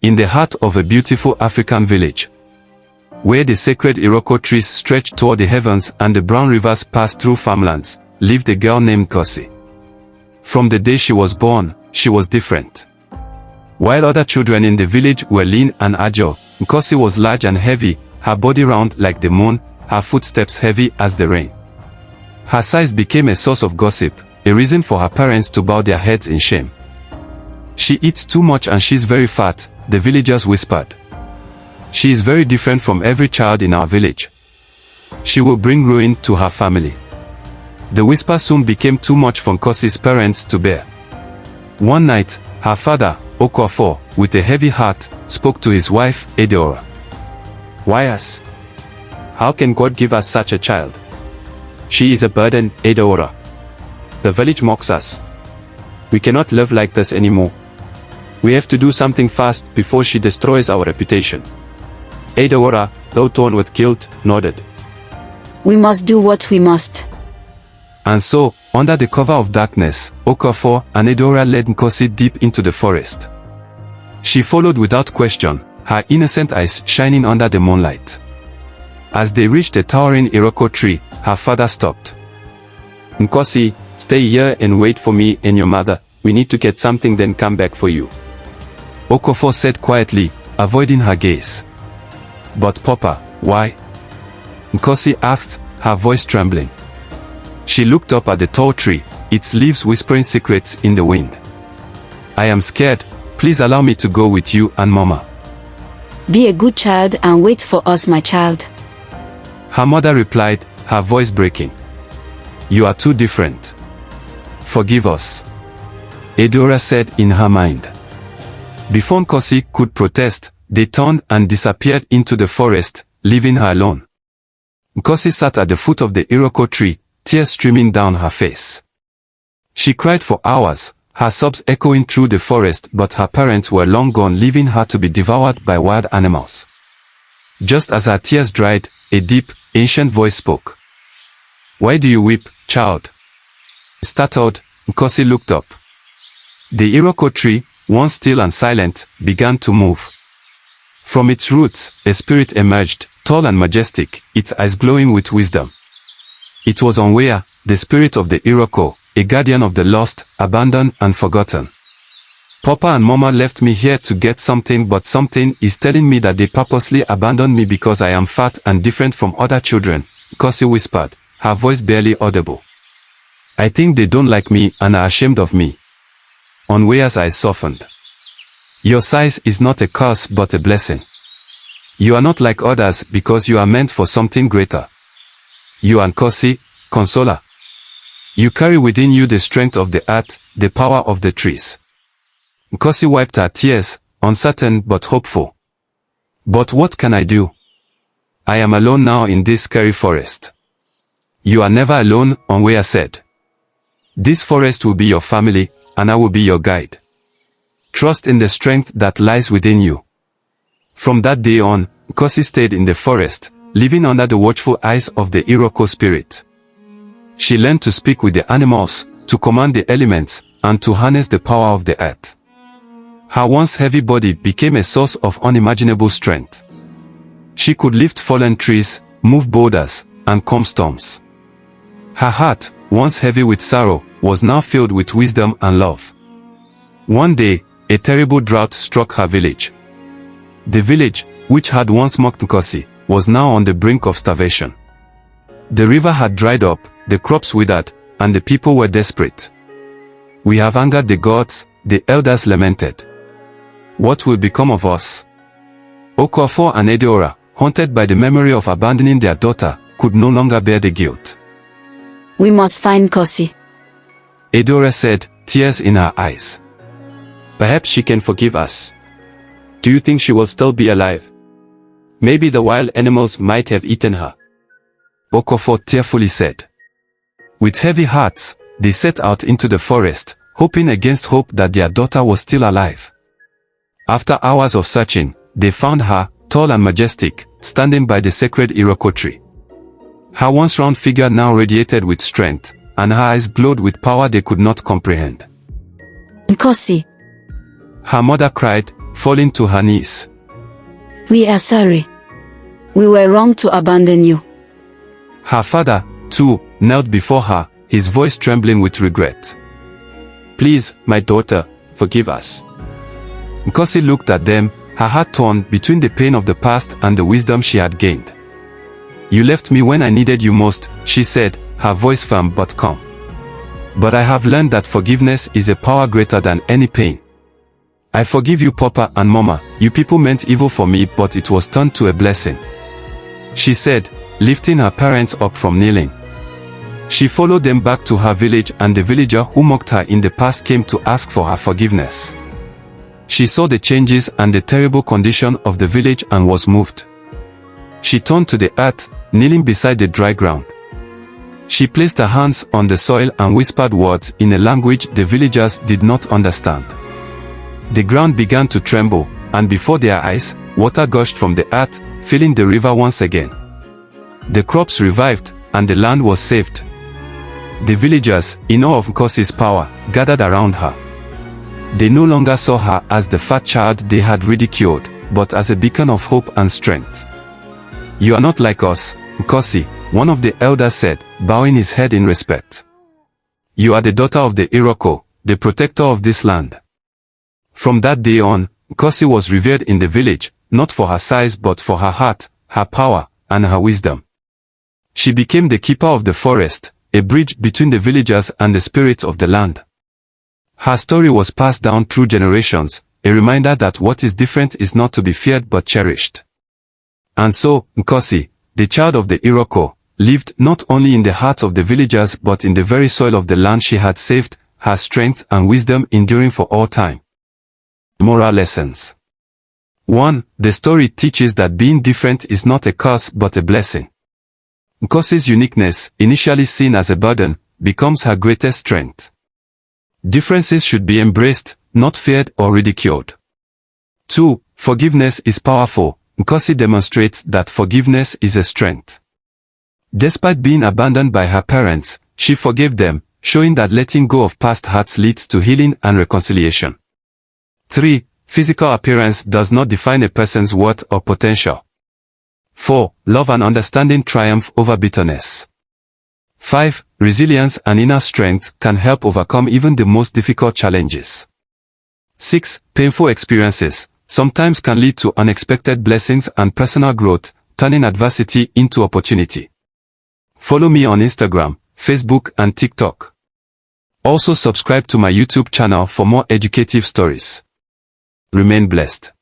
in the heart of a beautiful African village, where the sacred Iroko trees stretched toward the heavens and the brown rivers passed through farmlands, lived a girl named Nkosi. From the day she was born, she was different. While other children in the village were lean and agile, Nkosi was large and heavy, her body round like the moon, her footsteps heavy as the rain. Her size became a source of gossip, a reason for her parents to bow their heads in shame. She eats too much and she's very fat, the villagers whispered. She is very different from every child in our village. She will bring ruin to her family. The whisper soon became too much for Nkosi's parents to bear. One night, her father, Okorafor, with a heavy heart, spoke to his wife, Edeora. Why us? How can God give us such a child? She is a burden, Edeora. The village mocks us. We cannot live like this anymore. We have to do something fast before she destroys our reputation. Edeora, though torn with guilt, nodded. We must do what we must. And so, under the cover of darkness, Okorafor and Edeora led Nkosi deep into the forest. She followed without question, her innocent eyes shining under the moonlight. As they reached the towering Iroko tree, her father stopped. Nkosi, stay here and wait for me and your mother. We need to get something then come back for you. Okorafor said quietly, avoiding her gaze. But Papa, why? Nkosi asked, her voice trembling. She looked up at the tall tree, its leaves whispering secrets in the wind. I am scared, please allow me to go with you and Mama. Be a good child and wait for us, my child. Her mother replied, her voice breaking. You are too different. Forgive us. Edeora said in her mind. Before Nkosi could protest, they turned and disappeared into the forest, leaving her alone. Nkosi sat at the foot of the Iroko tree, tears streaming down her face. She cried for hours, her sobs echoing through the forest, but her parents were long gone, leaving her to be devoured by wild animals. Just as her tears dried, a deep, ancient voice spoke. Why do you weep, child? Startled, Nkosi looked up. The Iroko tree, once still and silent, began to move. From its roots, a spirit emerged, tall and majestic, its eyes glowing with wisdom. It was Onwea, the spirit of the Iroko, a guardian of the lost, abandoned and forgotten. Papa and Mama left me here to get something, but something is telling me that they purposely abandoned me because I am fat and different from other children, Nkosi whispered, her voice barely audible. I think they don't like me and are ashamed of me. Onwea's eyes softened. Your size is not a curse but a blessing. You are not like others because you are meant for something greater. You are Nkosi, Consoler. You carry within you the strength of the earth, the power of the trees. Nkosi wiped her tears, uncertain but hopeful. But what can I do? I am alone now in this scary forest. You are never alone, Onwea said. This forest will be your family, and I will be your guide. Trust in the strength that lies within you. From that day on, Nkosi stayed in the forest, living under the watchful eyes of the Iroko spirit. She learned to speak with the animals, to command the elements, and to harness the power of the earth. Her once heavy body became a source of unimaginable strength. She could lift fallen trees, move boulders, and calm storms. Her heart, once heavy with sorrow, was now filled with wisdom and love. One day, a terrible drought struck her village. The village, which had once mocked Nkosi, was now on the brink of starvation. The river had dried up, the crops withered, and the people were desperate. We have angered the gods, the elders lamented. What will become of us? Okorafor and Edeora, haunted by the memory of abandoning their daughter, could no longer bear the guilt. We must find Nkosi. Edeora said, tears in her eyes. Perhaps she can forgive us. Do you think she will still be alive? Maybe the wild animals might have eaten her. Okorafor tearfully said. With heavy hearts, they set out into the forest, hoping against hope that their daughter was still alive. After hours of searching, they found her, tall and majestic, standing by the sacred Iroko tree. Her once round figure now radiated with strength, and her eyes glowed with power they could not comprehend. Nkosi. Her mother cried, falling to her knees. We are sorry. We were wrong to abandon you. Her father, too, knelt before her, his voice trembling with regret. Please, my daughter, forgive us. Nkosi looked at them, her heart torn between the pain of the past and the wisdom she had gained. You left me when I needed you most, she said, her voice firm but calm. But I have learned that forgiveness is a power greater than any pain. I forgive you, Papa and Mama, you people meant evil for me but it was turned to a blessing, she said, lifting her parents up from kneeling. She followed them back to her village and the villager who mocked her in the past came to ask for her forgiveness. She saw the changes and the terrible condition of the village and was moved. She turned to the earth, kneeling beside the dry ground. She placed her hands on the soil and whispered words in a language the villagers did not understand. The ground began to tremble, and before their eyes, water gushed from the earth, filling the river once again. The crops revived, and the land was saved. The villagers, in awe of Nkosi's power, gathered around her. They no longer saw her as the fat child they had ridiculed, but as a beacon of hope and strength. You are not like us, Nkosi, one of the elders said, bowing his head in respect. You are the daughter of the Iroko, the protector of this land. From that day on, Nkosi was revered in the village, not for her size but for her heart, her power, and her wisdom. She became the keeper of the forest, a bridge between the villagers and the spirits of the land. Her story was passed down through generations, a reminder that what is different is not to be feared but cherished. And so, Nkosi, the child of the Iroko, lived not only in the hearts of the villagers but in the very soil of the land she had saved, her strength and wisdom enduring for all time. Moral lessons. 1. The story teaches that being different is not a curse but a blessing. Nkosi's uniqueness, initially seen as a burden, becomes her greatest strength. Differences should be embraced, not feared or ridiculed. 2. Forgiveness is powerful. Nkosi demonstrates that forgiveness is a strength. Despite being abandoned by her parents, she forgave them, showing that letting go of past hurts leads to healing and reconciliation. 3. Physical appearance does not define a person's worth or potential. 4. Love and understanding triumph over bitterness. 5. Resilience and inner strength can help overcome even the most difficult challenges. 6. Painful experiences sometimes can lead to unexpected blessings and personal growth, turning adversity into opportunity. Follow me on Instagram, Facebook and TikTok. Also subscribe to my YouTube channel for more educative stories. Remain blessed.